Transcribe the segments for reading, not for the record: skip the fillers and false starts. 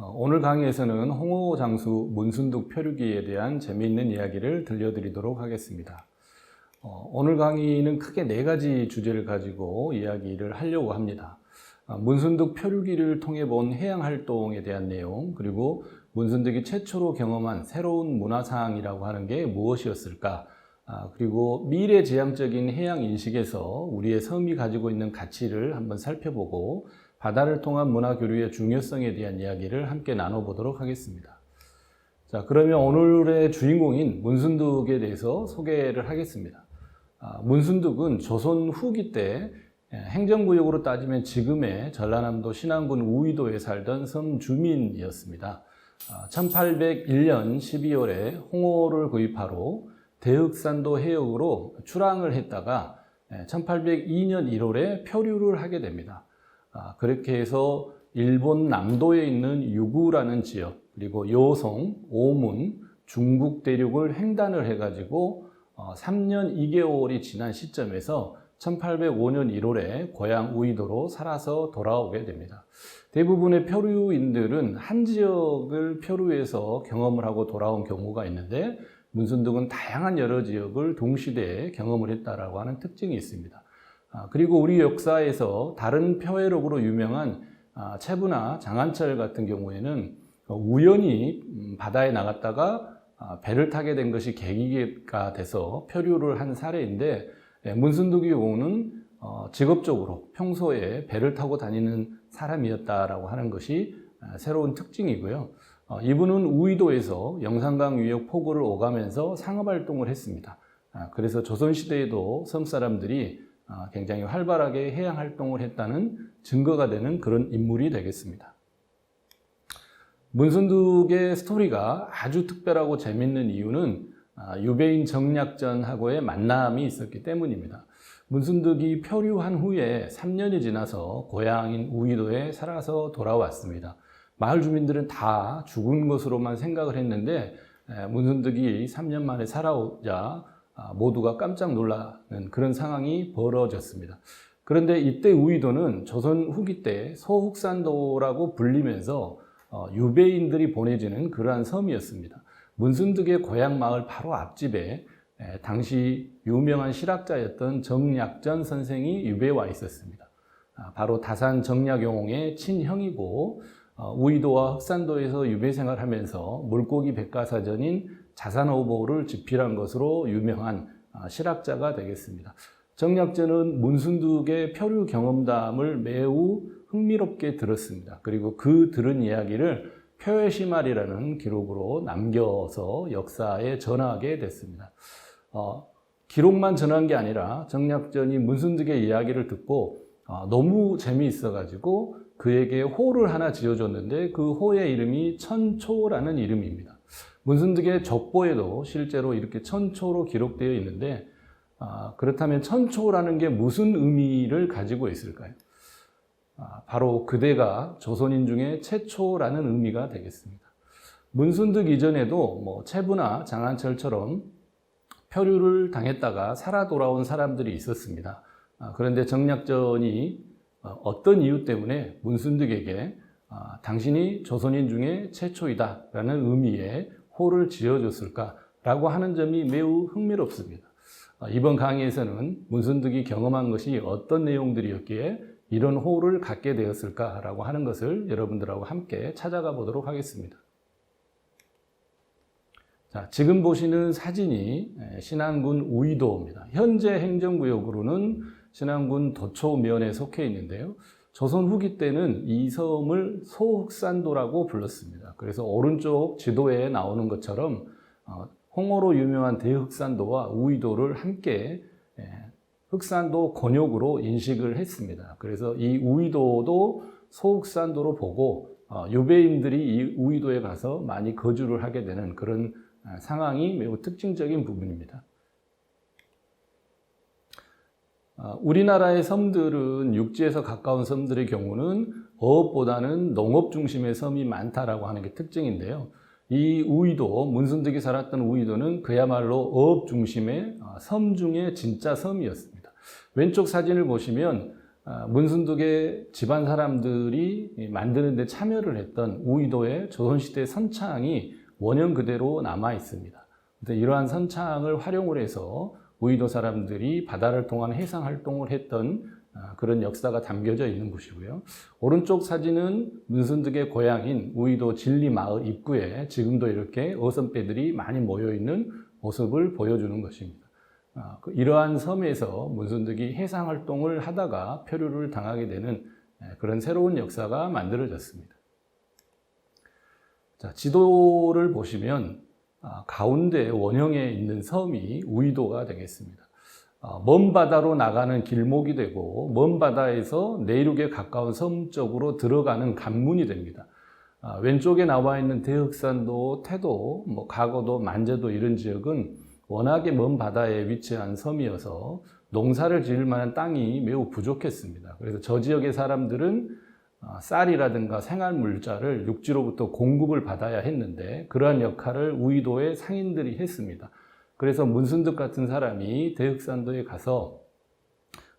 오늘 강의에서는 홍어장수 문순득 표류기에 대한 재미있는 이야기를 들려드리도록 하겠습니다. 오늘 강의는 크게 4가지 주제를 가지고 이야기를 하려고 합니다. 문순득 표류기를 통해 본 해양활동에 대한 내용, 그리고 문순득이 최초로 경험한 새로운 문화사항이라고 하는 게 무엇이었을까, 그리고 미래지향적인 해양인식에서 우리의 섬이 가지고 있는 가치를 한번 살펴보고 바다를 통한 문화교류의 중요성에 대한 이야기를 함께 나눠보도록 하겠습니다. 자, 그러면 오늘의 주인공인 문순득에 대해서 소개를 하겠습니다. 문순득은 조선 후기 때 행정구역으로 따지면 지금의 전라남도 신안군 우의도에 살던 섬 주민이었습니다. 1801년 12월에 홍어를 구입하러 대흑산도 해역으로 출항을 했다가 1802년 1월에 표류를 하게 됩니다. 그렇게 해서 일본 남도에 있는 유구라는 지역, 그리고 요송, 오문, 중국 대륙을 횡단을 해가지고 3년 2개월이 지난 시점에서 1805년 1월에 고향 우의도로 살아서 돌아오게 됩니다. 대부분의 표류인들은 한 지역을 표류해서 경험을 하고 돌아온 경우가 있는데, 문순득은 다양한 여러 지역을 동시대에 경험을 했다라고 하는 특징이 있습니다. 그리고 우리 역사에서 다른 표해록으로 유명한 채부나 장한철 같은 경우에는 우연히 바다에 나갔다가 배를 타게 된 것이 계기가 돼서 표류를 한 사례인데, 문순득의 경우는 직업적으로 평소에 배를 타고 다니는 사람이었다라고 하는 것이 새로운 특징이고요. 이분은 우의도에서 영산강 위역 포구를 오가면서 상업활동을 했습니다. 그래서 조선시대에도 섬사람들이 굉장히 활발하게 해양활동을 했다는 증거가 되는 그런 인물이 되겠습니다. 문순득의 스토리가 아주 특별하고 재밌는 이유는 유배인 정략전하고의 만남이 있었기 때문입니다. 문순득이 표류한 후에 3년이 지나서 고향인 우의도에 살아서 돌아왔습니다. 마을 주민들은 다 죽은 것으로만 생각을 했는데, 문순득이 3년 만에 살아오자 모두가 깜짝 놀라는 그런 상황이 벌어졌습니다. 그런데 이때 우의도는 조선 후기 때 소흑산도라고 불리면서 유배인들이 보내지는 그러한 섬이었습니다. 문순득의 고향 마을 바로 앞집에 당시 유명한 실학자였던 정략전 선생이 유배와 있었습니다. 바로 다산 정략용의 친형이고, 우의도와 흑산도에서 유배 생활하면서 물고기 백과사전인 자산어보를 집필한 것으로 유명한 실학자가 되겠습니다. 정략전은 문순득의 표류 경험담을 매우 흥미롭게 들었습니다. 그리고 그 들은 이야기를 표해시말이라는 기록으로 남겨서 역사에 전하게 됐습니다. 기록만 전한 게 아니라 정략전이 문순득의 이야기를 듣고 너무 재미있어가지고 그에게 호를 하나 지어줬는데, 그 호의 이름이 천초라는 이름입니다. 문순득의 족보에도 실제로 이렇게 천초로 기록되어 있는데, 그렇다면 천초라는 게 무슨 의미를 가지고 있을까요? 바로 그대가 조선인 중에 최초라는 의미가 되겠습니다. 문순득 이전에도 채부나 장한철처럼 표류를 당했다가 살아 돌아온 사람들이 있었습니다. 그런데 정략전이 어떤 이유 때문에 문순득에게 당신이 조선인 중에 최초이다 라는 의미의 호를 지어줬을까라고 하는 점이 매우 흥미롭습니다. 이번 강의에서는 문순득이 경험한 것이 어떤 내용들이었기에 이런 호를 갖게 되었을까라고 하는 것을 여러분들하고 함께 찾아가 보도록 하겠습니다. 자, 지금 보시는 사진이 신안군 우의도입니다. 현재 행정구역으로는 신안군 도초면에 속해 있는데요. 조선 후기 때는 이 섬을 소흑산도라고 불렀습니다. 그래서 오른쪽 지도에 나오는 것처럼 홍어로 유명한 대흑산도와 우의도를 함께 흑산도 권역으로 인식을 했습니다. 그래서 이 우의도도 소흑산도로 보고 유배인들이 이 우의도에 가서 많이 거주를 하게 되는 그런 상황이 매우 특징적인 부분입니다. 우리나라의 섬들은 육지에서 가까운 섬들의 경우는 어업보다는 농업 중심의 섬이 많다라고 하는 게 특징인데요. 이 우의도, 문순득이 살았던 우의도는 그야말로 어업 중심의 섬 중에 진짜 섬이었습니다. 왼쪽 사진을 보시면 문순득의 집안 사람들이 만드는 데 참여를 했던 우이도의 조선시대 선창이 원형 그대로 남아 있습니다. 이러한 선창을 활용을 해서 우이도 사람들이 바다를 통한 해상 활동을 했던 그런 역사가 담겨져 있는 곳이고요. 오른쪽 사진은 문순득의 고향인 우이도 진리마을 입구에 지금도 이렇게 어선배들이 많이 모여 있는 모습을 보여주는 것입니다. 이러한 섬에서 문순득이 해상 활동을 하다가 표류를 당하게 되는 그런 새로운 역사가 만들어졌습니다. 자, 지도를 보시면 가운데 원형에 있는 섬이 우이도가 되겠습니다. 먼 바다로 나가는 길목이 되고 먼 바다에서 내륙에 가까운 섬 쪽으로 들어가는 관문이 됩니다. 왼쪽에 나와 있는 대흑산도, 태도, 가거도, 만제도 이런 지역은 워낙에 먼 바다에 위치한 섬이어서 농사를 지을 만한 땅이 매우 부족했습니다. 그래서 저 지역의 사람들은 쌀이라든가 생활물자를 육지로부터 공급을 받아야 했는데 그러한 역할을 우이도의 상인들이 했습니다. 그래서 문순득 같은 사람이 대흑산도에 가서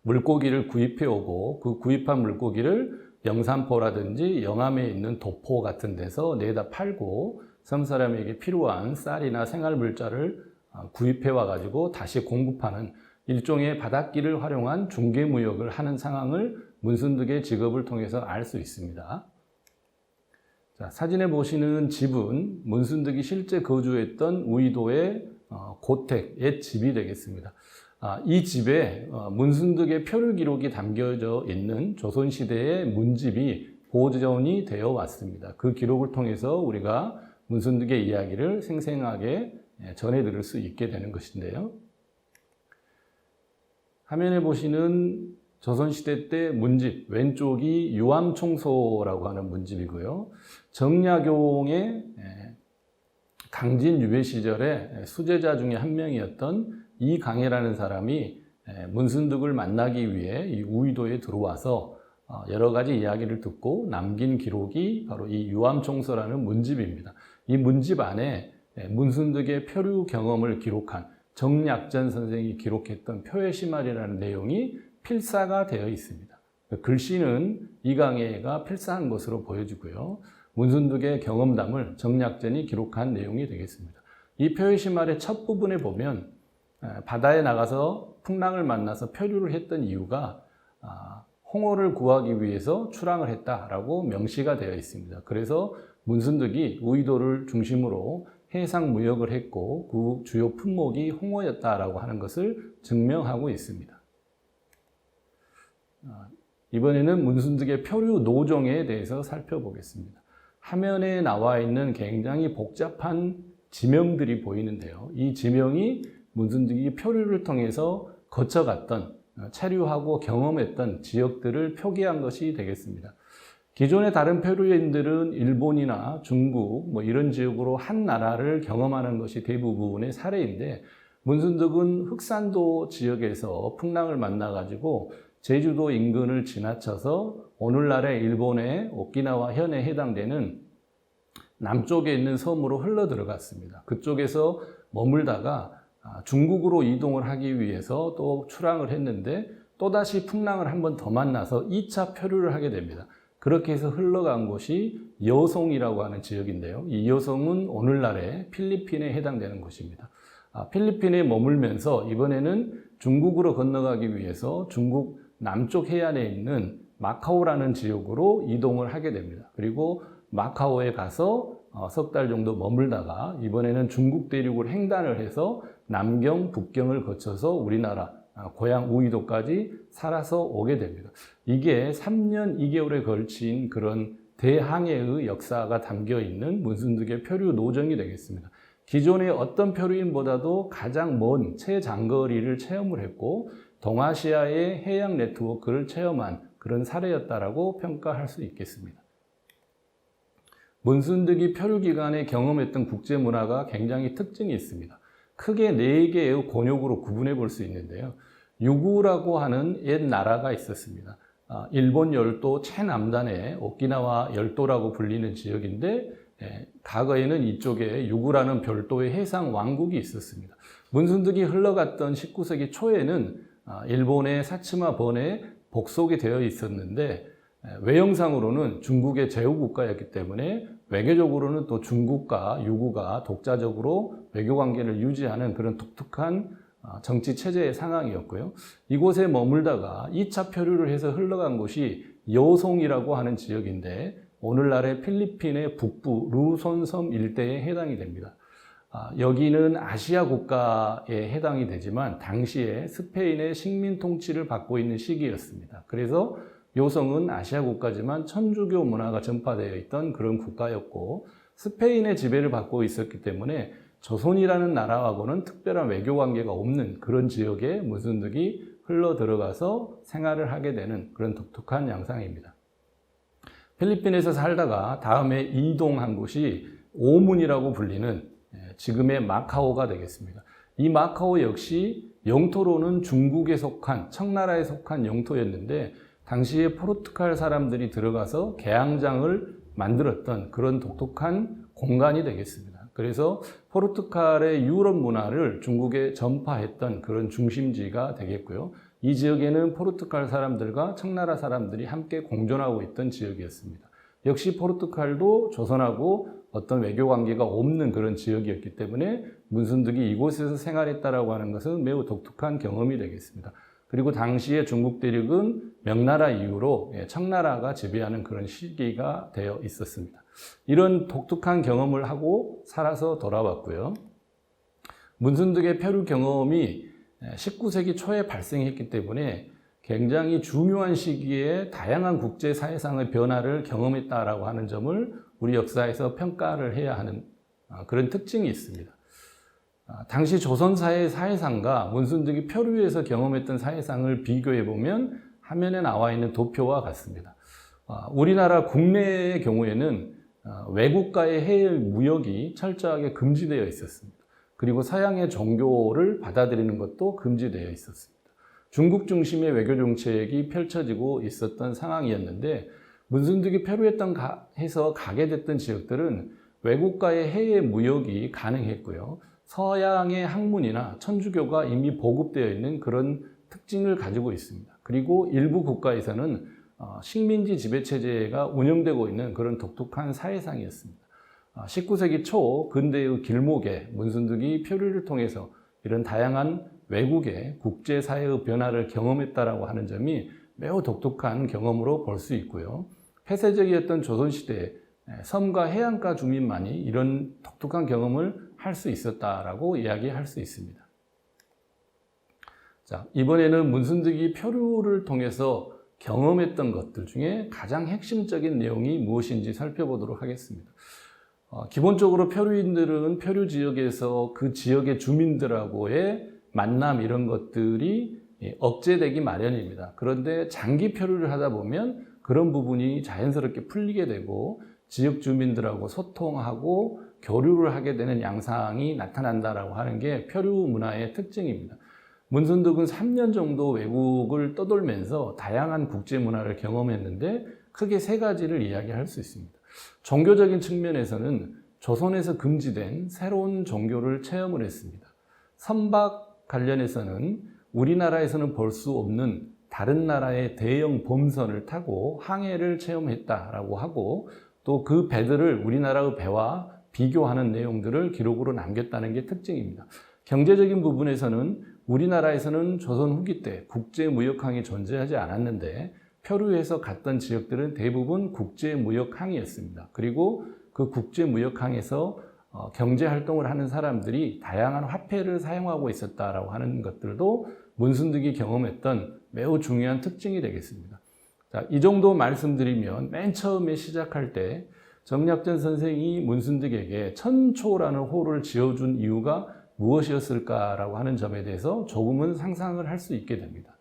물고기를 구입해 오고 그 구입한 물고기를 영산포라든지 영암에 있는 도포 같은 데서 내다 팔고 섬 사람에게 필요한 쌀이나 생활물자를 구입해 와가지고 다시 공급하는 일종의 바닷길을 활용한 중개무역을 하는 상황을 문순득의 직업을 통해서 알 수 있습니다. 자, 사진에 보시는 집은 문순득이 실제 거주했던 우이도의 고택, 옛 집이 되겠습니다. 이 집에 문순득의 표류 기록이 담겨져 있는 조선시대의 문집이 보존이 되어 왔습니다. 그 기록을 통해서 우리가 문순득의 이야기를 생생하게 전해 들을 수 있게 되는 것인데요. 화면에 보시는 조선시대 때 문집, 왼쪽이 유암총소라고 하는 문집이고요. 정약용의 강진 유해 시절에 수제자 중에 한 명이었던 이강해라는 사람이 문순득을 만나기 위해 이 우이도에 들어와서 여러 가지 이야기를 듣고 남긴 기록이 바로 이 유암총소라는 문집입니다. 이 문집 안에 문순득의 표류 경험을 기록한 정약전 선생이 기록했던 표해시말이라는 내용이 필사가 되어 있습니다. 글씨는 이강해가 필사한 것으로 보여지고요. 문순득의 경험담을 정약전이 기록한 내용이 되겠습니다. 이 표해시말의 첫 부분에 보면 바다에 나가서 풍랑을 만나서 표류를 했던 이유가 홍어를 구하기 위해서 출항을 했다라고 명시가 되어 있습니다. 그래서 문순득이 우이도를 중심으로 해상 무역을 했고 그 주요 품목이 홍어였다라고 하는 것을 증명하고 있습니다. 이번에는 문순득의 표류 노정에 대해서 살펴보겠습니다. 화면에 나와 있는 굉장히 복잡한 지명들이 보이는데요. 이 지명이 문순득이 표류를 통해서 거쳐갔던, 체류하고 경험했던 지역들을 표기한 것이 되겠습니다. 기존의 다른 표류인들은 일본이나 중국 이런 지역으로 한 나라를 경험하는 것이 대부분의 사례인데 문순득은 흑산도 지역에서 풍랑을 만나가지고 제주도 인근을 지나쳐서 오늘날의 일본의 오키나와 현에 해당되는 남쪽에 있는 섬으로 흘러 들어갔습니다. 그쪽에서 머물다가 중국으로 이동을 하기 위해서 또 출항을 했는데 또다시 풍랑을 한 번 더 만나서 2차 표류를 하게 됩니다. 그렇게 해서 흘러간 곳이 여송이라고 하는 지역인데요. 이 여송은 오늘날의 필리핀에 해당되는 곳입니다. 필리핀에 머물면서 이번에는 중국으로 건너가기 위해서 중국 남쪽 해안에 있는 마카오라는 지역으로 이동을 하게 됩니다. 그리고 마카오에 가서 석 달 정도 머물다가 이번에는 중국 대륙을 횡단을 해서 남경, 북경을 거쳐서 우리나라 고향 우이도까지 살아서 오게 됩니다. 이게 3년 2개월에 걸친 그런 대항해의 역사가 담겨있는 문순득의 표류 노정이 되겠습니다. 기존의 어떤 표류인보다도 가장 먼 최장거리를 체험을 했고 동아시아의 해양 네트워크를 체험한 그런 사례였다라고 평가할 수 있겠습니다. 문순득이 표류 기간에 경험했던 국제 문화가 굉장히 특징이 있습니다. 크게 4개의 곤욕으로 구분해 볼 수 있는데요. 유구라고 하는 옛 나라가 있었습니다. 일본 열도 최남단의 오키나와 열도라고 불리는 지역인데 과거에는 이쪽에 유구라는 별도의 해상 왕국이 있었습니다. 문순득이 흘러갔던 19세기 초에는 일본의 사츠마 번에 복속이 되어 있었는데 외형상으로는 중국의 제후국가였기 때문에 외교적으로는 또 중국과 유구가 독자적으로 외교 관계를 유지하는 그런 독특한 정치 체제의 상황이었고요. 이곳에 머물다가 2차 표류를 해서 흘러간 곳이 여송이라고 하는 지역인데 오늘날의 필리핀의 북부 루손섬 일대에 해당이 됩니다. 여기는 아시아 국가에 해당이 되지만 당시에 스페인의 식민 통치를 받고 있는 시기였습니다. 그래서 요성은 아시아 국가지만 천주교 문화가 전파되어 있던 그런 국가였고 스페인의 지배를 받고 있었기 때문에 조선이라는 나라하고는 특별한 외교 관계가 없는 그런 지역에 문순득이 흘러 들어가서 생활을 하게 되는 그런 독특한 양상입니다. 필리핀에서 살다가 다음에 이동한 곳이 오문이라고 불리는 지금의 마카오가 되겠습니다. 이 마카오 역시 영토로는 중국에 속한 청나라에 속한 영토였는데 당시에 포르투갈 사람들이 들어가서 개항장을 만들었던 그런 독특한 공간이 되겠습니다. 그래서 포르투갈의 유럽 문화를 중국에 전파했던 그런 중심지가 되겠고요. 이 지역에는 포르투갈 사람들과 청나라 사람들이 함께 공존하고 있던 지역이었습니다. 역시 포르투갈도 조선하고 어떤 외교 관계가 없는 그런 지역이었기 때문에 문순득이 이곳에서 생활했다라고 하는 것은 매우 독특한 경험이 되겠습니다. 그리고 당시에 중국 대륙은 명나라 이후로 청나라가 지배하는 그런 시기가 되어 있었습니다. 이런 독특한 경험을 하고 살아서 돌아왔고요. 문순득의 표류 경험이 19세기 초에 발생했기 때문에 굉장히 중요한 시기에 다양한 국제사회상의 변화를 경험했다라고 하는 점을 우리 역사에서 평가를 해야 하는 그런 특징이 있습니다. 당시 조선사의 사회상과 문순득이 표류에서 경험했던 사회상을 비교해보면 화면에 나와 있는 도표와 같습니다. 우리나라 국내의 경우에는 외국과의 해외 무역이 철저하게 금지되어 있었습니다. 그리고 서양의 종교를 받아들이는 것도 금지되어 있었습니다. 중국 중심의 외교 정책이 펼쳐지고 있었던 상황이었는데 문순득이 해서 가게 됐던 지역들은 외국과의 해외 무역이 가능했고요. 서양의 학문이나 천주교가 이미 보급되어 있는 그런 특징을 가지고 있습니다. 그리고 일부 국가에서는 식민지 지배체제가 운영되고 있는 그런 독특한 사회상이었습니다. 19세기 초 근대의 길목에 문순득이 표류를 통해서 이런 다양한 외국의 국제사회의 변화를 경험했다라고 하는 점이 매우 독특한 경험으로 볼 수 있고요. 폐쇄적이었던 조선시대에 섬과 해안가 주민만이 이런 독특한 경험을 할 수 있었다라고 이야기할 수 있습니다. 자, 이번에는 문순득이 표류를 통해서 경험했던 것들 중에 가장 핵심적인 내용이 무엇인지 살펴보도록 하겠습니다. 기본적으로 표류인들은 표류 지역에서 그 지역의 주민들하고의 만남 이런 것들이 억제되기 마련입니다. 그런데 장기 표류를 하다 보면 그런 부분이 자연스럽게 풀리게 되고 지역 주민들하고 소통하고 교류를 하게 되는 양상이 나타난다라고 하는 게 표류 문화의 특징입니다. 문순득은 3년 정도 외국을 떠돌면서 다양한 국제 문화를 경험했는데 크게 세 가지를 이야기할 수 있습니다. 종교적인 측면에서는 조선에서 금지된 새로운 종교를 체험을 했습니다. 선박 관련해서는 우리나라에서는 볼 수 없는 다른 나라의 대형 범선을 타고 항해를 체험했다라고 하고 또 그 배들을 우리나라의 배와 비교하는 내용들을 기록으로 남겼다는 게 특징입니다. 경제적인 부분에서는 우리나라에서는 조선 후기 때 국제무역항이 존재하지 않았는데 표류해서 갔던 지역들은 대부분 국제무역항이었습니다. 그리고 그 국제무역항에서 경제활동을 하는 사람들이 다양한 화폐를 사용하고 있었다라고 하는 것들도 문순득이 경험했던 매우 중요한 특징이 되겠습니다. 자, 이 정도 말씀드리면 맨 처음에 시작할 때 정약전 선생이 문순득에게 천초라는 호를 지어준 이유가 무엇이었을까라고 하는 점에 대해서 조금은 상상을 할 수 있게 됩니다.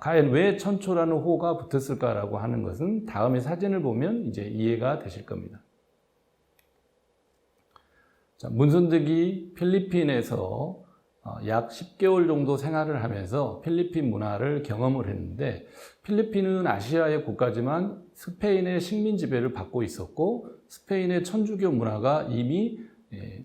과연 왜 천초라는 호가 붙었을까라고 하는 것은 다음에 사진을 보면 이제 이해가 되실 겁니다. 자, 문순득이 필리핀에서 약 10개월 정도 생활을 하면서 필리핀 문화를 경험을 했는데 필리핀은 아시아의 국가지만 스페인의 식민 지배를 받고 있었고 스페인의 천주교 문화가 이미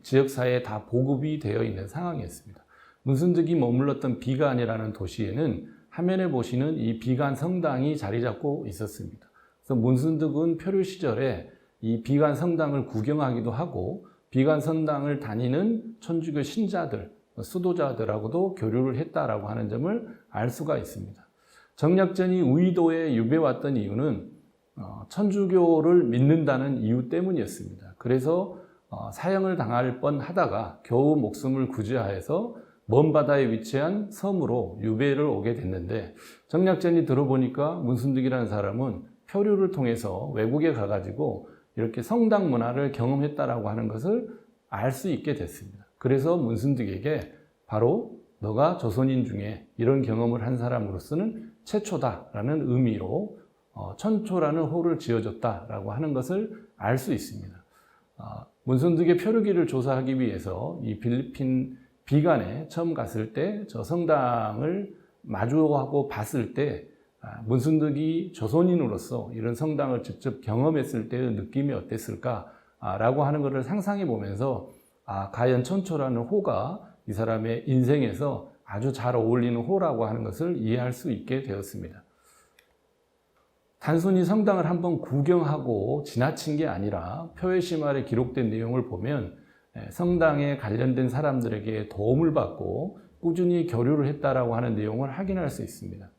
지역사회에 다 보급이 되어 있는 상황이었습니다. 문순득이 머물렀던 비간이라는 도시에는 화면에 보시는 이 비관 성당이 자리 잡고 있었습니다. 그래서 문순득은 표류 시절에 이 비관 성당을 구경하기도 하고 비관 성당을 다니는 천주교 신자들, 수도자들하고도 교류를 했다라고 하는 점을 알 수가 있습니다. 정략전이 우이도에 유배왔던 이유는 천주교를 믿는다는 이유 때문이었습니다. 그래서 사형을 당할 뻔하다가 겨우 목숨을 구제하여서 먼 바다에 위치한 섬으로 유배를 오게 됐는데 정략전이 들어보니까 문순득이라는 사람은 표류를 통해서 외국에 가가지고 이렇게 성당 문화를 경험했다라고 하는 것을 알 수 있게 됐습니다. 그래서 문순득에게 바로 너가 조선인 중에 이런 경험을 한 사람으로서는 최초다라는 의미로 천초라는 호를 지어줬다라고 하는 것을 알 수 있습니다. 문순득의 표류기를 조사하기 위해서 이 필리핀 비간에 처음 갔을 때 저 성당을 마주하고 봤을 때 문순득이 조선인으로서 이런 성당을 직접 경험했을 때의 느낌이 어땠을까라고 하는 것을 상상해 보면서 과연 천초라는 호가 이 사람의 인생에서 아주 잘 어울리는 호라고 하는 것을 이해할 수 있게 되었습니다. 단순히 성당을 한번 구경하고 지나친 게 아니라 표해시말에 기록된 내용을 보면 성당에 관련된 사람들에게 도움을 받고 꾸준히 교류를 했다라고 하는 내용을 확인할 수 있습니다.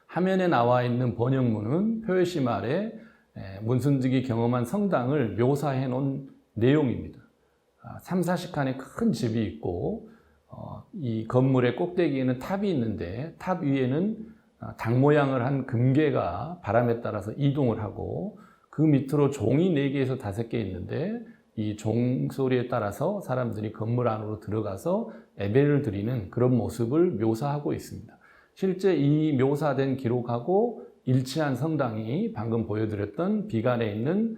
화면에 나와 있는 번역문은 표해시말에 문순득이 경험한 성당을 묘사해 놓은 내용입니다. 3, 40칸의 큰 집이 있고 이 건물의 꼭대기에는 탑이 있는데 탑 위에는 닭 모양을 한 금괴가 바람에 따라서 이동을 하고 그 밑으로 종이 4개에서 5개 있는데 이 종소리에 따라서 사람들이 건물 안으로 들어가서 예배를 드리는 그런 모습을 묘사하고 있습니다. 실제 이 묘사된 기록하고 일치한 성당이 방금 보여드렸던 비간에 있는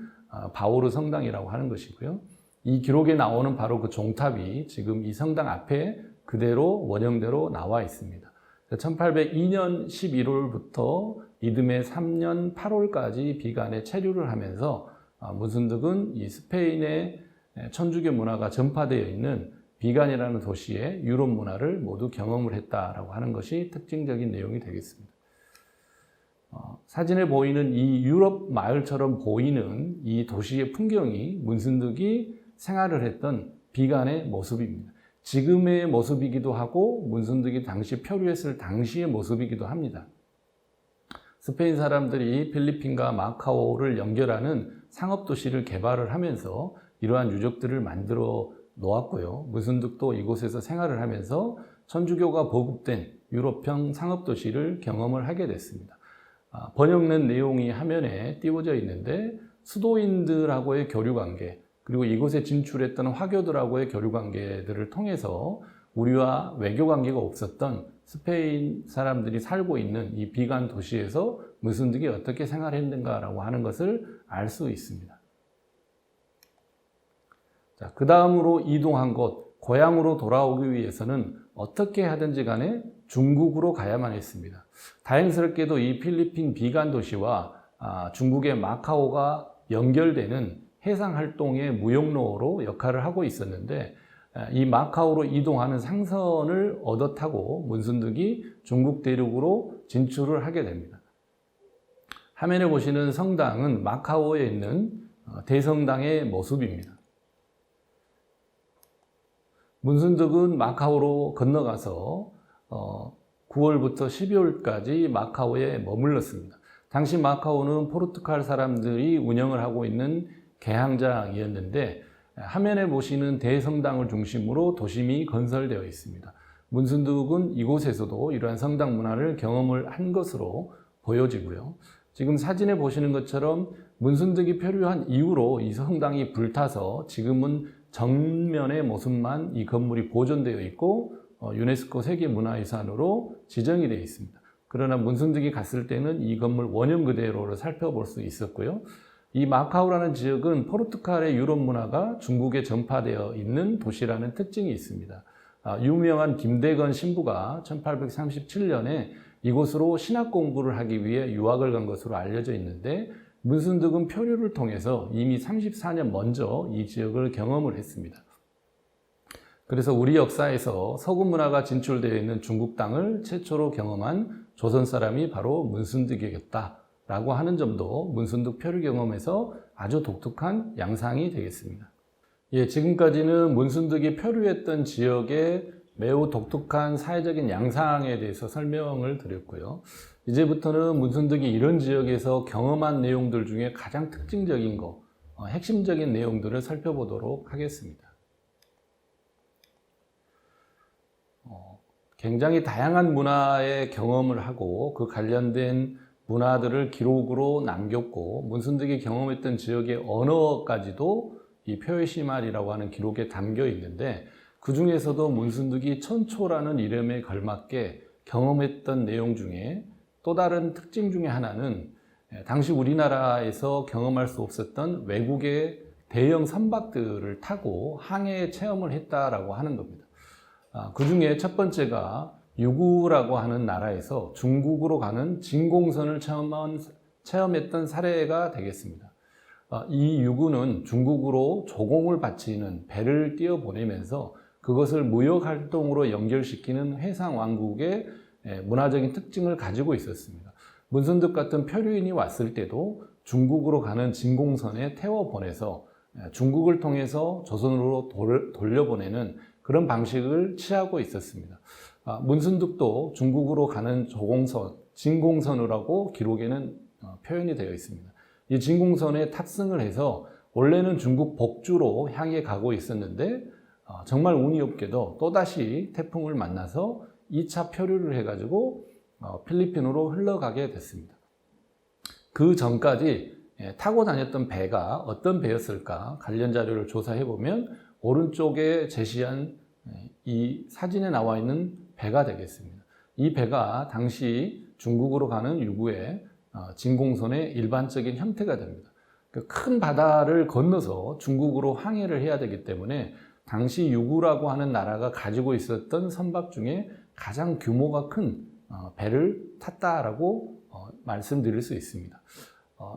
바오르 성당이라고 하는 것이고요. 이 기록에 나오는 바로 그 종탑이 지금 이 성당 앞에 그대로 원형대로 나와 있습니다. 1802년 11월부터 이듬해 3년 8월까지 비간에 체류를 하면서 문순득은 이 스페인의 천주교 문화가 전파되어 있는 비간이라는 도시의 유럽 문화를 모두 경험을 했다라고 하는 것이 특징적인 내용이 되겠습니다. 사진에 보이는 이 유럽 마을처럼 보이는 이 도시의 풍경이 문순득이 생활을 했던 비간의 모습입니다. 지금의 모습이기도 하고 문순득이 당시 표류했을 당시의 모습이기도 합니다. 스페인 사람들이 필리핀과 마카오를 연결하는 상업도시를 개발을 하면서 이러한 유적들을 만들어 놓았고요. 문순득도 이곳에서 생활을 하면서 천주교가 보급된 유럽형 상업도시를 경험을 하게 됐습니다. 번역된 내용이 화면에 띄워져 있는데 수도인들하고의 교류관계 그리고 이곳에 진출했던 화교들하고의 교류관계들을 통해서 우리와 외교관계가 없었던 스페인 사람들이 살고 있는 이 비간 도시에서 문순득이 어떻게 생활했는가라고 하는 것을 알 수 있습니다. 자, 그 다음으로 이동한 곳, 고향으로 돌아오기 위해서는 어떻게 하든지 간에 중국으로 가야만 했습니다. 다행스럽게도 이 필리핀 비간 도시와 중국의 마카오가 연결되는 해상활동의 무역로로 역할을 하고 있었는데 이 마카오로 이동하는 상선을 얻어 타고 문순득이 중국 대륙으로 진출을 하게 됩니다. 화면에 보시는 성당은 마카오에 있는 대성당의 모습입니다. 문순득은 마카오로 건너가서 9월부터 12월까지 마카오에 머물렀습니다. 당시 마카오는 포르투갈 사람들이 운영을 하고 있는 개항장이었는데 화면에 보시는 대성당을 중심으로 도심이 건설되어 있습니다. 문순득은 이곳에서도 이러한 성당 문화를 경험을 한 것으로 보여지고요. 지금 사진에 보시는 것처럼 문순득이 표류한 이후로 이 성당이 불타서 지금은 정면의 모습만 이 건물이 보존되어 있고 유네스코 세계문화유산으로 지정이 되어 있습니다. 그러나 문순득이 갔을 때는 이 건물 원형 그대로를 살펴볼 수 있었고요. 이 마카오라는 지역은 포르투갈의 유럽 문화가 중국에 전파되어 있는 도시라는 특징이 있습니다. 유명한 김대건 신부가 1837년에 이곳으로 신학 공부를 하기 위해 유학을 간 것으로 알려져 있는데 문순득은 표류를 통해서 이미 34년 먼저 이 지역을 경험을 했습니다. 그래서 우리 역사에서 서구 문화가 진출되어 있는 중국 땅을 최초로 경험한 조선 사람이 바로 문순득이었다라고 하는 점도 문순득 표류 경험에서 아주 독특한 양상이 되겠습니다. 예, 지금까지는 문순득이 표류했던 지역의 매우 독특한 사회적인 양상에 대해서 설명을 드렸고요. 이제부터는 문순득이 이런 지역에서 경험한 내용들 중에 가장 특징적인 거, 핵심적인 내용들을 살펴보도록 하겠습니다. 굉장히 다양한 문화의 경험을 하고 그 관련된 문화들을 기록으로 남겼고 문순득이 경험했던 지역의 언어까지도 이 표해시말이라고 하는 기록에 담겨 있는데 그 중에서도 문순득이 천초라는 이름에 걸맞게 경험했던 내용 중에 또 다른 특징 중에 하나는 당시 우리나라에서 경험할 수 없었던 외국의 대형 선박들을 타고 항해 체험을 했다라고 하는 겁니다. 그 중에 첫 번째가 유구라고 하는 나라에서 중국으로 가는 진공선을 체험했던 사례가 되겠습니다. 이 유구는 중국으로 조공을 바치는 배를 띄워보내면서 그것을 무역활동으로 연결시키는 해상왕국의 문화적인 특징을 가지고 있었습니다. 문순득 같은 표류인이 왔을 때도 중국으로 가는 진공선에 태워보내서 중국을 통해서 조선으로 돌려보내는 그런 방식을 취하고 있었습니다. 문순득도 중국으로 가는 조공선, 진공선이라고 기록에는 표현이 되어 있습니다. 이 진공선에 탑승을 해서 원래는 중국 복주로 향해 가고 있었는데 정말 운이 없게도 또다시 태풍을 만나서 2차 표류를 해가지고 필리핀으로 흘러가게 됐습니다. 그 전까지 타고 다녔던 배가 어떤 배였을까 관련 자료를 조사해 보면 오른쪽에 제시한 이 사진에 나와 있는 배가 되겠습니다. 이 배가 당시 중국으로 가는 유구의 진공선의 일반적인 형태가 됩니다. 큰 바다를 건너서 중국으로 항해를 해야 되기 때문에 당시 유구라고 하는 나라가 가지고 있었던 선박 중에 가장 규모가 큰 배를 탔다라고 말씀드릴 수 있습니다.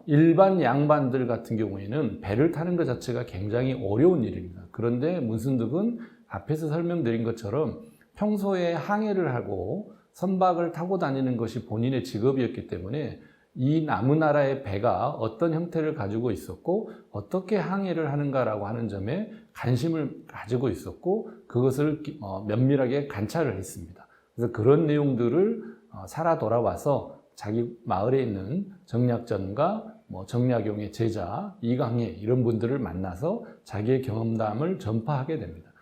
일반 양반들 같은 경우에는 배를 타는 것 자체가 굉장히 어려운 일입니다. 그런데 문순득은 앞에서 설명드린 것처럼 평소에 항해를 하고 선박을 타고 다니는 것이 본인의 직업이었기 때문에 이 남의 배가 어떤 형태를 가지고 있었고 어떻게 항해를 하는가라고 하는 점에 관심을 가지고 있었고 그것을 면밀하게 관찰을 했습니다. 그래서 그런 내용들을 살아 돌아와서 자기 마을에 있는 정약전과 정약용의 제자, 이강해 이런 분들을 만나서 자기의 경험담을 전파하게 됩니다.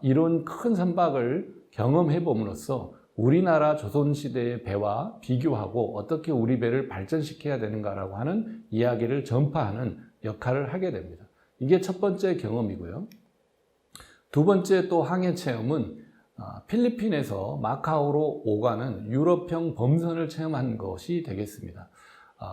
이런 큰 선박을 경험해 봄으로써 우리나라 조선시대의 배와 비교하고 어떻게 우리 배를 발전시켜야 되는가라고 하는 이야기를 전파하는 역할을 하게 됩니다. 이게 첫 번째 경험이고요. 두 번째 또 항해 체험은 필리핀에서 마카오로 오가는 유럽형 범선을 체험한 것이 되겠습니다.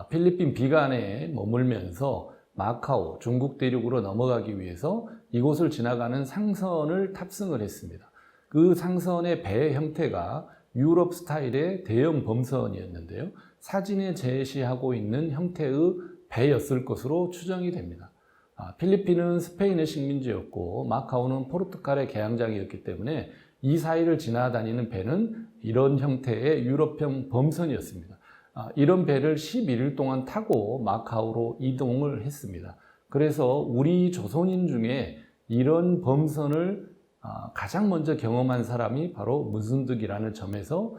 필리핀 비간에 머물면서 마카오, 중국 대륙으로 넘어가기 위해서 이곳을 지나가는 상선을 탑승을 했습니다. 그 상선의 배 형태가 유럽 스타일의 대형 범선이었는데요. 사진에 제시하고 있는 형태의 배였을 것으로 추정이 됩니다. 필리핀은 스페인의 식민지였고 마카오는 포르투갈의 개항장이었기 때문에 이 사이를 지나다니는 배는 이런 형태의 유럽형 범선이었습니다. 이런 배를 11일 동안 타고 마카오로 이동을 했습니다. 그래서 우리 조선인 중에 이런 범선을 가장 먼저 경험한 사람이 바로 문순득이라는 점에서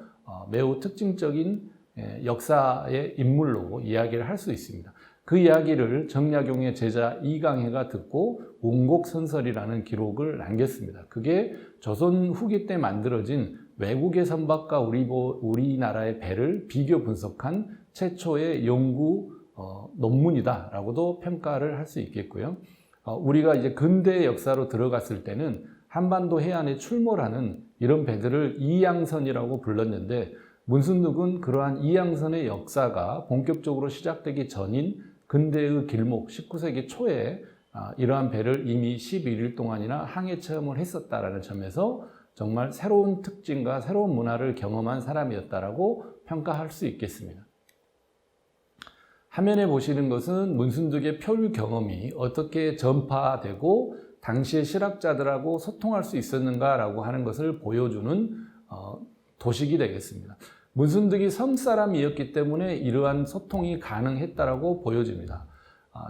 매우 특징적인 역사의 인물로 이야기를 할 수 있습니다. 그 이야기를 정약용의 제자 이강해가 듣고 운곡선설이라는 기록을 남겼습니다. 그게 조선 후기 때 만들어진 외국의 선박과 우리나라의 배를 비교 분석한 최초의 연구 논문이다라고도 평가를 할 수 있겠고요. 우리가 이제 근대 역사로 들어갔을 때는 한반도 해안에 출몰하는 이런 배들을 이양선이라고 불렀는데 문순득은 그러한 이양선의 역사가 본격적으로 시작되기 전인 근대의 길목 19세기 초에 이러한 배를 이미 11일 동안이나 항해 체험을 했었다라는 점에서 정말 새로운 특징과 새로운 문화를 경험한 사람이었다라고 평가할 수 있겠습니다. 화면에 보시는 것은 문순득의 표류 경험이 어떻게 전파되고 당시의 실학자들하고 소통할 수 있었는가라고 하는 것을 보여주는 도식이 되겠습니다. 문순득이 섬 사람이었기 때문에 이러한 소통이 가능했다라고 보여집니다.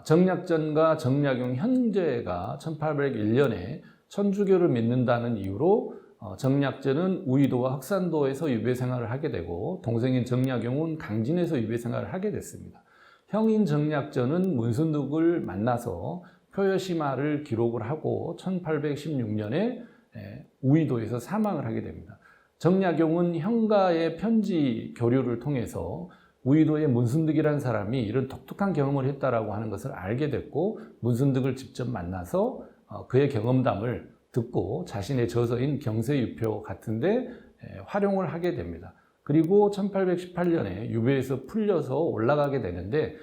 정약전과 정약용 형제가 1801년에 천주교를 믿는다는 이유로 정약전은 우이도와 흑산도에서 유배 생활을 하게 되고 동생인 정약용은 강진에서 유배 생활을 하게 됐습니다. 형인 정약전은 문순득을 만나서 표여시마를 기록을 하고 1816년에 우이도에서 사망을 하게 됩니다. 정약용은 형과의 편지 교류를 통해서 우이도의 문순득이라는 사람이 이런 독특한 경험을 했다라고 하는 것을 알게 됐고 문순득을 직접 만나서 그의 경험담을 듣고 자신의 저서인 경세유표 같은데 활용을 하게 됩니다. 그리고 1818년에 유배에서 풀려서 올라가게 되는데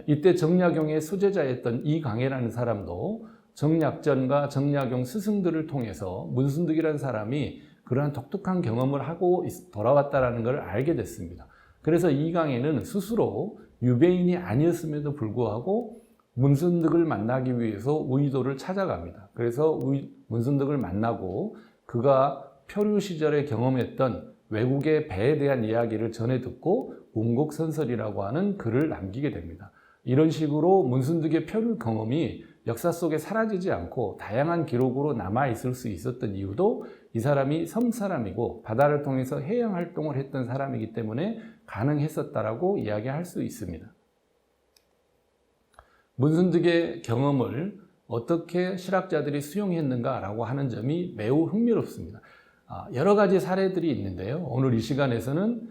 이때 정약용의 수제자였던 이강해라는 사람도 정약전과 정약용 스승들을 통해서 문순득이라는 사람이 그러한 독특한 경험을 하고 돌아왔다는 걸 알게 됐습니다. 그래서 이강해는 스스로 유배인이 아니었음에도 불구하고 문순득을 만나기 위해서 우이도를 찾아갑니다. 그래서 문순득을 만나고 그가 표류 시절에 경험했던 외국의 배에 대한 이야기를 전해 듣고 운곡선설이라고 하는 글을 남기게 됩니다. 이런 식으로 문순득의 표류 경험이 역사 속에 사라지지 않고 다양한 기록으로 남아있을 수 있었던 이유도 이 사람이 섬 사람이고 바다를 통해서 해양 활동을 했던 사람이기 때문에 가능했었다라고 이야기할 수 있습니다. 문순득의 경험을 어떻게 실학자들이 수용했는가라고 하는 점이 매우 흥미롭습니다. 여러 가지 사례들이 있는데요. 오늘 이 시간에서는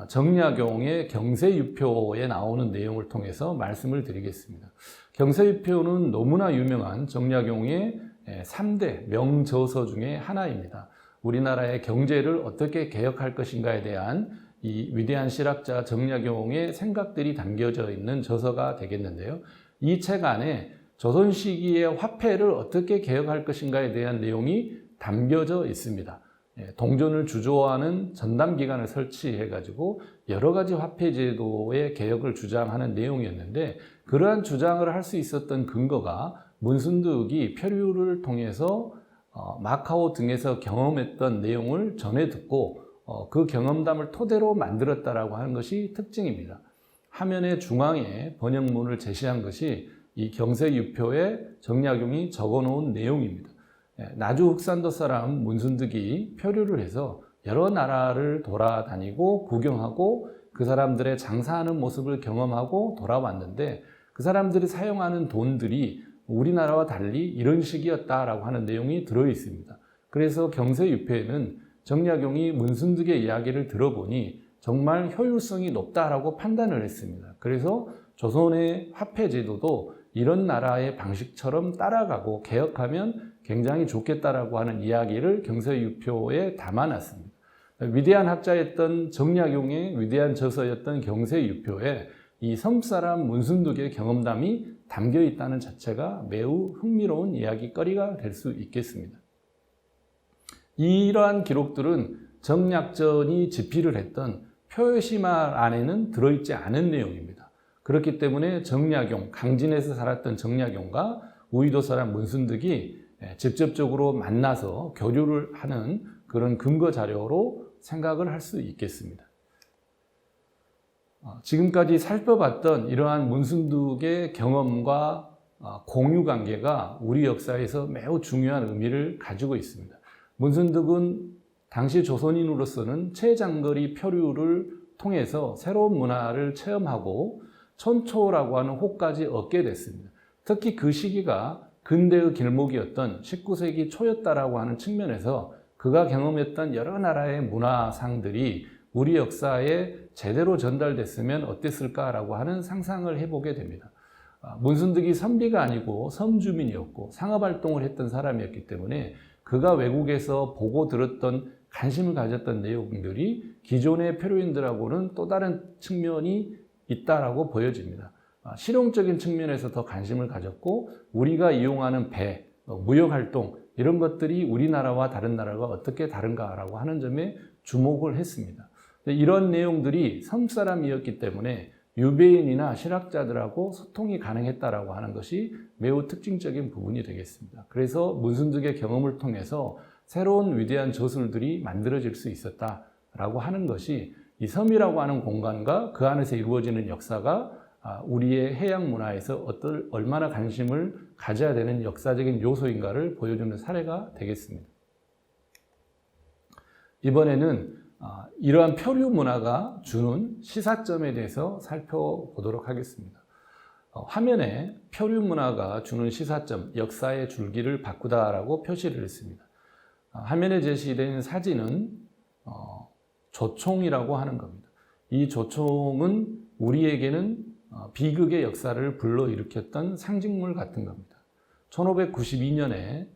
정약용의 경세유표에 나오는 내용을 통해서 말씀을 드리겠습니다. 경세유표는 너무나 유명한 정약용의 3대 명저서 중에 하나입니다. 우리나라의 경제를 어떻게 개혁할 것인가에 대한 이 위대한 실학자 정약용의 생각들이 담겨져 있는 저서가 되겠는데요. 이 책 안에 조선 시기의 화폐를 어떻게 개혁할 것인가에 대한 내용이 담겨져 있습니다. 동전을 주조하는 전담기관을 설치해가지고 여러 가지 화폐 제도의 개혁을 주장하는 내용이었는데 그러한 주장을 할 수 있었던 근거가 문순득이 표류를 통해서 마카오 등에서 경험했던 내용을 전해 듣고 그 경험담을 토대로 만들었다라고 하는 것이 특징입니다. 화면의 중앙에 번역문을 제시한 것이 이 경세유표에 정약용이 적어놓은 내용입니다. 나주 흑산도 사람 문순득이 표류를 해서 여러 나라를 돌아다니고 구경하고 그 사람들의 장사하는 모습을 경험하고 돌아왔는데 그 사람들이 사용하는 돈들이 우리나라와 달리 이런 식이었다라고 하는 내용이 들어 있습니다. 그래서 경세유표에는 정약용이 문순득의 이야기를 들어보니 정말 효율성이 높다라고 판단을 했습니다. 그래서 조선의 화폐 제도도 이런 나라의 방식처럼 따라가고 개혁하면 굉장히 좋겠다라고 하는 이야기를 경세유표에 담아놨습니다. 위대한 학자였던 정약용의 위대한 저서였던 경세유표에 이 섬사람 문순득의 경험담이 담겨 있다는 자체가 매우 흥미로운 이야기거리가 될 수 있겠습니다. 이러한 기록들은 정약전이 집필을 했던 표여시마 안에는 들어있지 않은 내용입니다. 그렇기 때문에 정약용, 강진에서 살았던 정약용과 우이도 사람 문순득이 직접적으로 만나서 교류를 하는 그런 근거 자료로 생각을 할 수 있겠습니다. 지금까지 살펴봤던 이러한 문순득의 경험과 공유 관계가 우리 역사에서 매우 중요한 의미를 가지고 있습니다. 문순득은 당시 조선인으로서는 최장거리 표류를 통해서 새로운 문화를 체험하고 촌초라고 하는 호까지 얻게 됐습니다. 특히 그 시기가 근대의 길목이었던 19세기 초였다라고 하는 측면에서 그가 경험했던 여러 나라의 문화상들이 우리 역사에 제대로 전달됐으면 어땠을까라고 하는 상상을 해보게 됩니다. 문순득이 선비가 아니고 섬주민이었고 상업활동을 했던 사람이었기 때문에 그가 외국에서 보고 들었던 관심을 가졌던 내용들이 기존의 표류인들하고는 또 다른 측면이 있다라고 보여집니다. 실용적인 측면에서 더 관심을 가졌고 우리가 이용하는 배, 무역활동 이런 것들이 우리나라와 다른 나라가 어떻게 다른가라고 하는 점에 주목을 했습니다. 이런 내용들이 섬사람이었기 때문에 유배인이나 실학자들하고 소통이 가능했다라고 하는 것이 매우 특징적인 부분이 되겠습니다. 그래서 문순득의 경험을 통해서 새로운 위대한 저술들이 만들어질 수 있었다라고 하는 것이 이 섬이라고 하는 공간과 그 안에서 이루어지는 역사가 우리의 해양 문화에서 얼마나 관심을 가져야 되는 역사적인 요소인가를 보여주는 사례가 되겠습니다. 이번에는 이러한 표류 문화가 주는 시사점에 대해서 살펴보도록 하겠습니다. 화면에 표류 문화가 주는 시사점, 역사의 줄기를 바꾸다라고 표시를 했습니다. 화면에 제시된 사진은 조총이라고 하는 겁니다. 이 조총은 우리에게는 비극의 역사를 불러일으켰던 상징물 같은 겁니다. 1592년에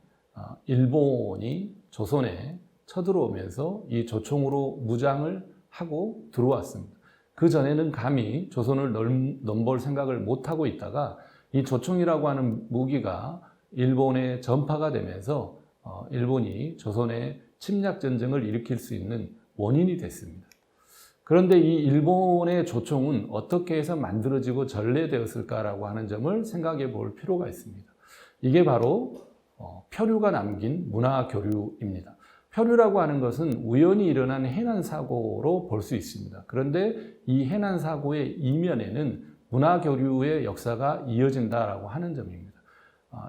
일본이 조선에 쳐들어오면서 이 조총으로 무장을 하고 들어왔습니다. 그 전에는 감히 조선을 넘볼 생각을 못하고 있다가 이 조총이라고 하는 무기가 일본에 전파가 되면서 일본이 조선에 침략 전쟁을 일으킬 수 있는 원인이 됐습니다. 그런데 이 일본의 조총은 어떻게 해서 만들어지고 전래되었을까라고 하는 점을 생각해 볼 필요가 있습니다. 이게 바로 표류가 남긴 문화 교류입니다. 표류라고 하는 것은 우연히 일어난 해난 사고로 볼 수 있습니다. 그런데 이 해난 사고의 이면에는 문화 교류의 역사가 이어진다라고 하는 점입니다.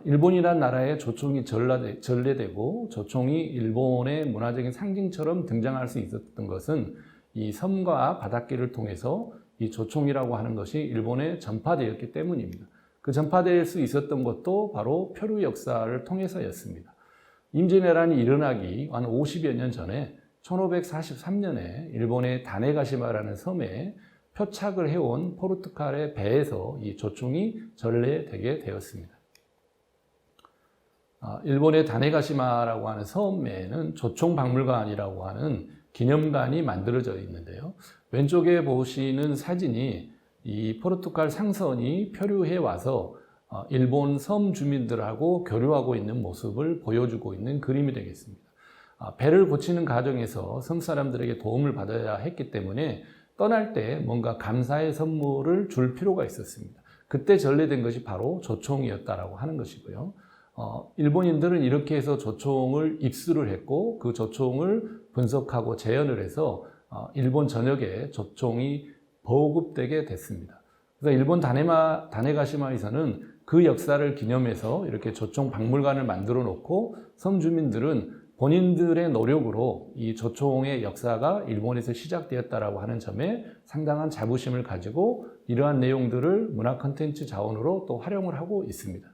일본이라는 나라의 조총이 전래되고 조총이 일본의 문화적인 상징처럼 등장할 수 있었던 것은 이 섬과 바닷길을 통해서 이 조총이라고 하는 것이 일본에 전파되었기 때문입니다. 그 전파될 수 있었던 것도 바로 표류 역사를 통해서였습니다. 임진왜란이 일어나기 한 50여 년 전에 1543년에 일본의 다네가시마라는 섬에 표착을 해온 포르투갈의 배에서 이 조총이 전래되게 되었습니다. 일본의 다네가시마라고 하는 섬에는 조총박물관이라고 하는 기념관이 만들어져 있는데요. 왼쪽에 보시는 사진이 이 포르투갈 상선이 표류해 와서 일본 섬 주민들하고 교류하고 있는 모습을 보여주고 있는 그림이 되겠습니다. 배를 고치는 과정에서 섬 사람들에게 도움을 받아야 했기 때문에 떠날 때 뭔가 감사의 선물을 줄 필요가 있었습니다. 그때 전래된 것이 바로 조총이었다라고 하는 것이고요. 일본인들은 이렇게 해서 조총을 입수를 했고 그 조총을 분석하고 재현을 해서 일본 전역에 조총이 보급되게 됐습니다. 그래서 일본 다네가시마에서는 그 역사를 기념해서 이렇게 조총 박물관을 만들어 놓고 섬 주민들은 본인들의 노력으로 이 조총의 역사가 일본에서 시작되었다라고 하는 점에 상당한 자부심을 가지고 이러한 내용들을 문화 콘텐츠 자원으로 또 활용을 하고 있습니다.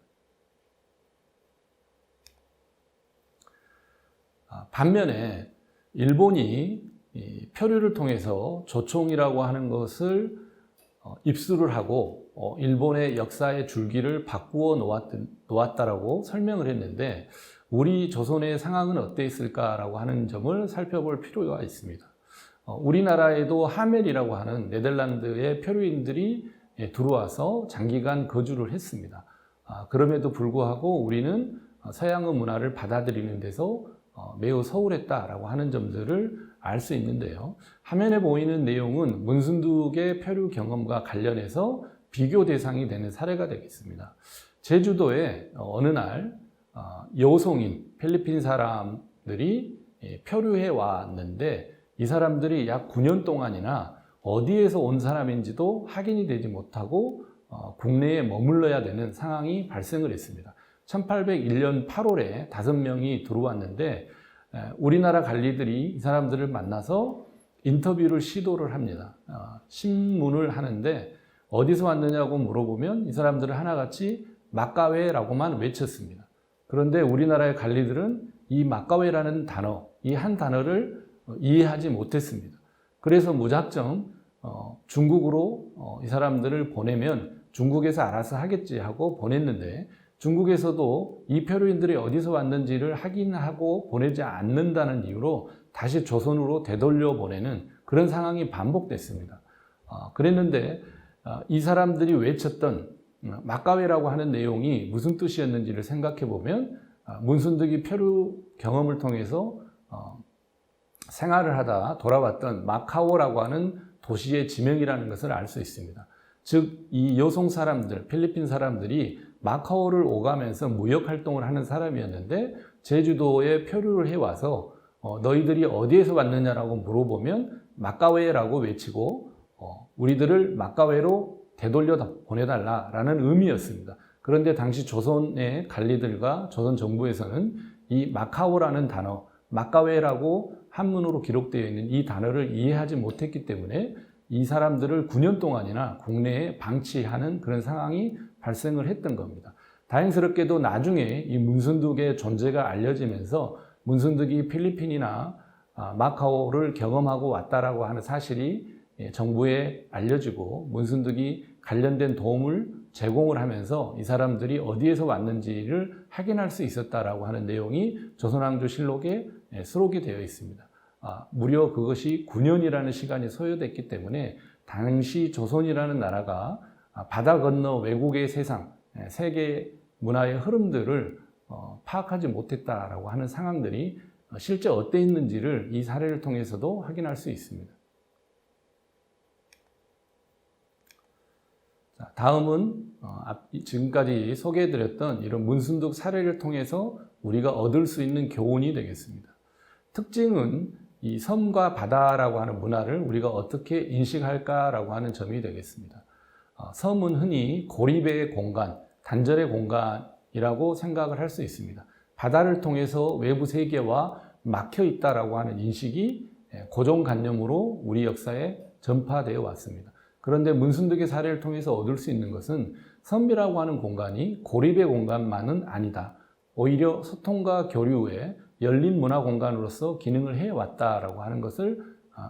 반면에 일본이 이 표류를 통해서 조총이라고 하는 것을 입수를 하고 일본의 역사의 줄기를 바꾸어 놓았다라고 설명을 했는데 우리 조선의 상황은 어땠을까라고 하는 점을 살펴볼 필요가 있습니다. 우리나라에도 하멜이라고 하는 네덜란드의 표류인들이 들어와서 장기간 거주를 했습니다. 그럼에도 불구하고 우리는 서양의 문화를 받아들이는 데서 매우 소홀했다라고 하는 점들을 알 수 있는데요. 화면에 보이는 내용은 문순득의 표류 경험과 관련해서 비교 대상이 되는 사례가 되겠습니다. 제주도에 어느 날 여송인 필리핀 사람들이 표류해 왔는데 이 사람들이 약 9년 동안이나 어디에서 온 사람인지도 확인이 되지 못하고 국내에 머물러야 되는 상황이 발생을 했습니다. 1801년 8월에 5명이 들어왔는데 우리나라 관리들이 이 사람들을 만나서 인터뷰를 시도를 합니다. 신문을 하는데 어디서 왔느냐고 물어보면 이 사람들은 하나같이 마카웨라고만 외쳤습니다. 그런데 우리나라의 관리들은 이 마카웨라는 단어, 이 한 단어를 이해하지 못했습니다. 그래서 무작정 중국으로 이 사람들을 보내면 중국에서 알아서 하겠지 하고 보냈는데 중국에서도 이 표류인들이 어디서 왔는지를 확인하고 보내지 않는다는 이유로 다시 조선으로 되돌려 보내는 그런 상황이 반복됐습니다. 그랬는데 이 사람들이 외쳤던 마카웨라고 하는 내용이 무슨 뜻이었는지를 생각해 보면 문순득이 표류 경험을 통해서 생활을 하다 돌아왔던 마카오라고 하는 도시의 지명이라는 것을 알 수 있습니다. 즉 이 여송 사람들, 필리핀 사람들이 마카오를 오가면서 무역 활동을 하는 사람이었는데 제주도에 표류를 해와서 너희들이 어디에서 왔느냐라고 물어보면 마카오라고 외치고 우리들을 마카오로 되돌려 보내달라라는 의미였습니다. 그런데 당시 조선의 관리들과 조선 정부에서는 이 마카오라는 단어, 마카오라고 한문으로 기록되어 있는 이 단어를 이해하지 못했기 때문에 이 사람들을 9년 동안이나 국내에 방치하는 그런 상황이 발생을 했던 겁니다. 다행스럽게도 나중에 이 문순득의 존재가 알려지면서 문순득이 필리핀이나 마카오를 경험하고 왔다라고 하는 사실이 정부에 알려지고 문순득이 관련된 도움을 제공을 하면서 이 사람들이 어디에서 왔는지를 확인할 수 있었다라고 하는 내용이 조선왕조실록에 수록이 되어 있습니다. 무려 그것이 9년이라는 시간이 소요됐기 때문에 당시 조선이라는 나라가 바다 건너 외국의 세상, 세계 문화의 흐름들을 파악하지 못했다라고 하는 상황들이 실제 어떠 있는지를 이 사례를 통해서도 확인할 수 있습니다. 다음은 지금까지 소개해드렸던 이런 문순득 사례를 통해서 우리가 얻을 수 있는 교훈이 되겠습니다. 특징은 이 섬과 바다라고 하는 문화를 우리가 어떻게 인식할까라고 하는 점이 되겠습니다. 섬은 흔히 고립의 공간, 단절의 공간이라고 생각을 할 수 있습니다. 바다를 통해서 외부 세계와 막혀 있다라고 하는 인식이 고정관념으로 우리 역사에 전파되어 왔습니다. 그런데 문순득의 사례를 통해서 얻을 수 있는 것은 섬이라고 하는 공간이 고립의 공간만은 아니다. 오히려 소통과 교류의 열린 문화 공간으로서 기능을 해왔다라고 하는 것을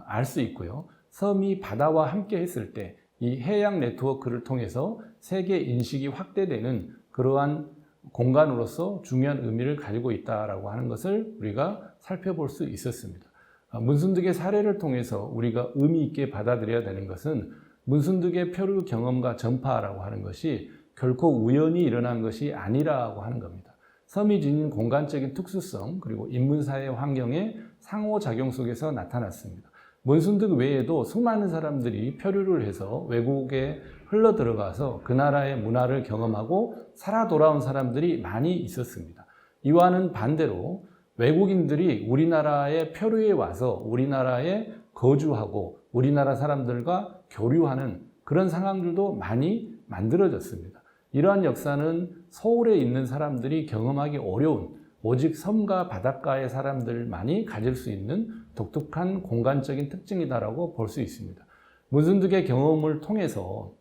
알 수 있고요. 섬이 바다와 함께 했을 때 이 해양 네트워크를 통해서 세계 인식이 확대되는 그러한 공간으로서 중요한 의미를 가지고 있다라고 하는 것을 우리가 살펴볼 수 있었습니다. 문순득의 사례를 통해서 우리가 의미 있게 받아들여야 되는 것은 문순득의 표류 경험과 전파라고 하는 것이 결코 우연히 일어난 것이 아니라고 하는 겁니다. 섬이 지닌 공간적인 특수성 그리고 인문사회 환경의 상호작용 속에서 나타났습니다. 문순득 외에도 수많은 사람들이 표류를 해서 외국에 흘러 들어가서 그 나라의 문화를 경험하고 살아 돌아온 사람들이 많이 있었습니다. 이와는 반대로 외국인들이 우리나라에 표류해 와서 우리나라에 거주하고 우리나라 사람들과 교류하는 그런 상황들도 많이 만들어졌습니다. 이러한 역사는 서울에 있는 사람들이 경험하기 어려운 오직 섬과 바닷가의 사람들만이 가질 수 있는 독특한 공간적인 특징이다라고 볼 수 있습니다. 문순득의 경험을 통해서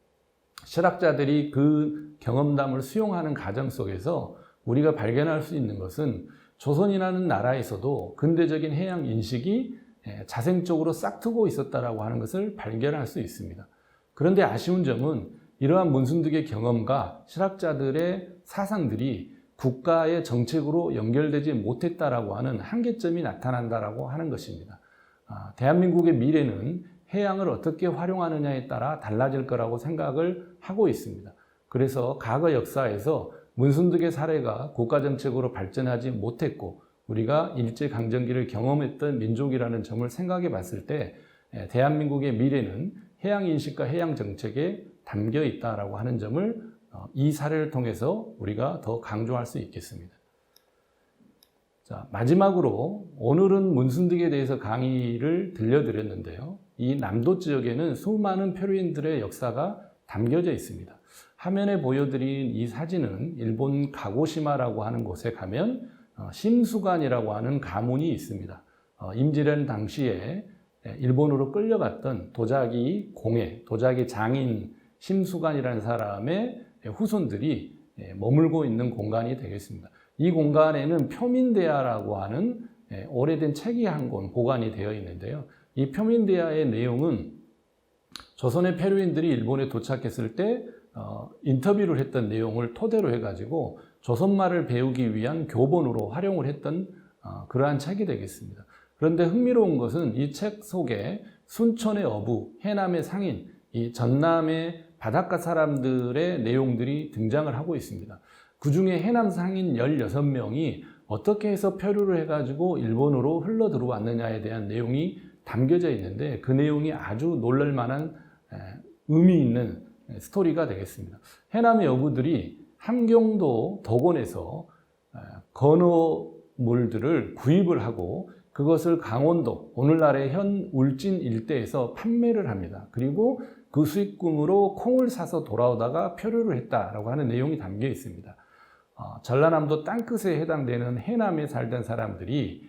실학자들이 그 경험담을 수용하는 과정 속에서 우리가 발견할 수 있는 것은 조선이라는 나라에서도 근대적인 해양 인식이 자생적으로 싹트고 있었다라고 하는 것을 발견할 수 있습니다. 그런데 아쉬운 점은 이러한 문순득의 경험과 실학자들의 사상들이 국가의 정책으로 연결되지 못했다라고 하는 한계점이 나타난다라고 하는 것입니다. 대한민국의 미래는 해양을 어떻게 활용하느냐에 따라 달라질 거라고 생각을 하고 있습니다. 그래서 과거 역사에서 문순득의 사례가 국가정책으로 발전하지 못했고 우리가 일제강점기를 경험했던 민족이라는 점을 생각해 봤을 때 대한민국의 미래는 해양인식과 해양정책에 담겨 있다라고 하는 점을 이 사례를 통해서 우리가 더 강조할 수 있겠습니다. 자, 마지막으로 오늘은 문순득에 대해서 강의를 들려드렸는데요. 이 남도 지역에는 수많은 표류인들의 역사가 담겨져 있습니다. 화면에 보여드린 이 사진은 일본 가고시마라고 하는 곳에 가면 심수관이라고 하는 가문이 있습니다. 임진왜란 당시에 일본으로 끌려갔던 도자기 공예, 도자기 장인 심수관이라는 사람의 후손들이 머물고 있는 공간이 되겠습니다. 이 공간에는 표민대야라고 하는 오래된 책이 한 권 보관이 되어 있는데요. 이 표민대야의 내용은 조선의 페루인들이 일본에 도착했을 때 인터뷰를 했던 내용을 토대로 해가지고 조선말을 배우기 위한 교본으로 활용을 했던 그러한 책이 되겠습니다. 그런데 흥미로운 것은 이 책 속에 순천의 어부, 해남의 상인, 이 전남의 바닷가 사람들의 내용들이 등장을 하고 있습니다. 그 중에 해남 상인 16명이 어떻게 해서 표류를 해가지고 일본으로 흘러 들어왔느냐에 대한 내용이 담겨져 있는데 그 내용이 아주 놀랄만한 의미 있는 스토리가 되겠습니다. 해남의 어부들이 함경도 덕원에서 건어물들을 구입을 하고 그것을 강원도, 오늘날의 현 울진 일대에서 판매를 합니다. 그리고 그 수익금으로 콩을 사서 돌아오다가 표류를 했다라고 하는 내용이 담겨 있습니다. 전라남도 땅끝에 해당되는 해남에 살던 사람들이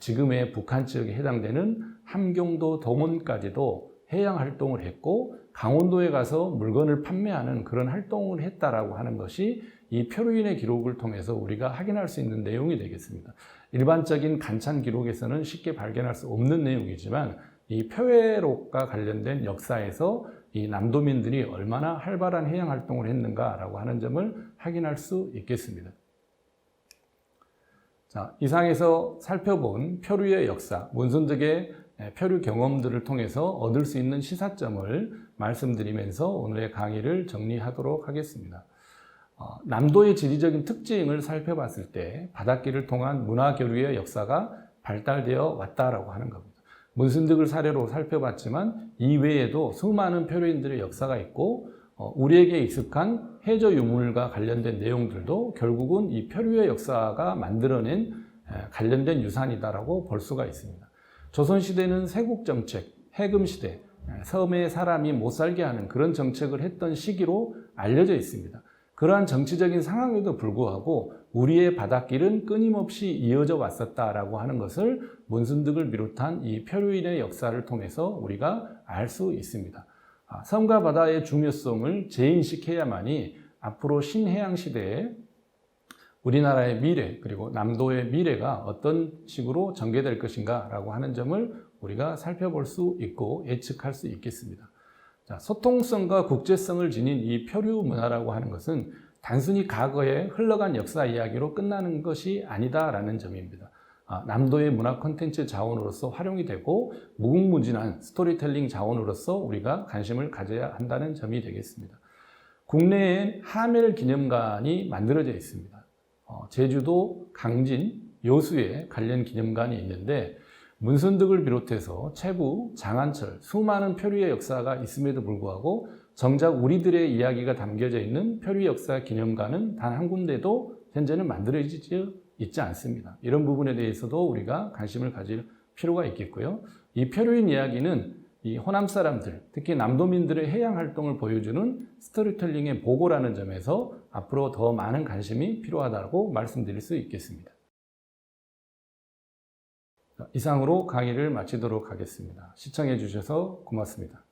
지금의 북한 지역에 해당되는 함경도 덕원까지도 해양 활동을 했고 강원도에 가서 물건을 판매하는 그런 활동을 했다라고 하는 것이 이 표류인의 기록을 통해서 우리가 확인할 수 있는 내용이 되겠습니다. 일반적인 간찬 기록에서는 쉽게 발견할 수 없는 내용이지만 이 표회록과 관련된 역사에서 이 남도민들이 얼마나 활발한 해양 활동을 했는가라고 하는 점을 확인할 수 있겠습니다. 자, 이상에서 살펴본 표류의 역사, 문순득의 표류 경험들을 통해서 얻을 수 있는 시사점을 말씀드리면서 오늘의 강의를 정리하도록 하겠습니다. 남도의 지리적인 특징을 살펴봤을 때 바닷길을 통한 문화교류의 역사가 발달되어 왔다라고 하는 겁니다. 문순득을 사례로 살펴봤지만 이외에도 수많은 표류인들의 역사가 있고 우리에게 익숙한 해저 유물과 관련된 내용들도 결국은 이 표류의 역사가 만들어낸 관련된 유산이다라고 볼 수가 있습니다. 조선시대는 세국정책, 해금시대, 섬에 사람이 못 살게 하는 그런 정책을 했던 시기로 알려져 있습니다. 그러한 정치적인 상황에도 불구하고 우리의 바닷길은 끊임없이 이어져 왔었다라고 하는 것을 문순득을 비롯한 이 표류인의 역사를 통해서 우리가 알 수 있습니다. 섬과 바다의 중요성을 재인식해야만이 앞으로 신해양 시대에 우리나라의 미래 그리고 남도의 미래가 어떤 식으로 전개될 것인가 라고 하는 점을 우리가 살펴볼 수 있고 예측할 수 있겠습니다. 자, 소통성과 국제성을 지닌 이 표류 문화라고 하는 것은 단순히 과거에 흘러간 역사 이야기로 끝나는 것이 아니다라는 점입니다. 남도의 문화 콘텐츠 자원으로서 활용이 되고 무궁무진한 스토리텔링 자원으로서 우리가 관심을 가져야 한다는 점이 되겠습니다. 국내에 하멜 기념관이 만들어져 있습니다. 제주도 강진, 여수에 관련 기념관이 있는데 문순득을 비롯해서 채부, 장안철, 수많은 표류의 역사가 있음에도 불구하고 정작 우리들의 이야기가 담겨져 있는 표류 역사 기념관은 단 한 군데도 현재는 만들어지지 있지 않습니다. 이런 부분에 대해서도 우리가 관심을 가질 필요가 있겠고요. 이 표류인 이야기는 이 호남 사람들, 특히 남도민들의 해양 활동을 보여주는 스토리텔링의 보고라는 점에서 앞으로 더 많은 관심이 필요하다고 말씀드릴 수 있겠습니다. 이상으로 강의를 마치도록 하겠습니다. 시청해 주셔서 고맙습니다.